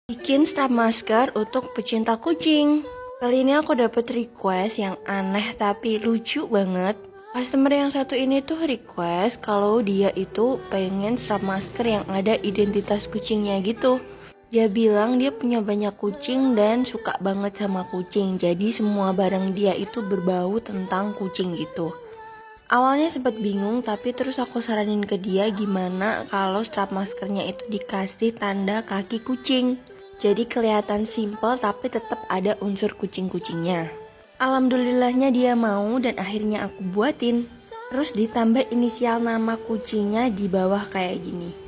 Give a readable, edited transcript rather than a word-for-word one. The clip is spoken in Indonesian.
Bikin strap masker untuk pecinta kucing. Kali ini aku dapet request yang aneh tapi lucu banget. Customer yang satu ini tuh request kalau dia itu pengen strap masker yang ada identitas kucingnya gitu. Dia bilang dia punya banyak kucing dan suka banget sama kucing. Jadi semua barang dia itu berbau tentang kucing gitu. Awalnya sempat bingung, tapi terus aku saranin ke dia gimana kalau strap maskernya itu dikasih tanda kaki kucing. Jadi kelihatan simple tapi tetap ada unsur kucing-kucingnya. Alhamdulillahnya dia mau dan akhirnya aku buatin. Terus ditambah inisial nama kucingnya di bawah kayak gini.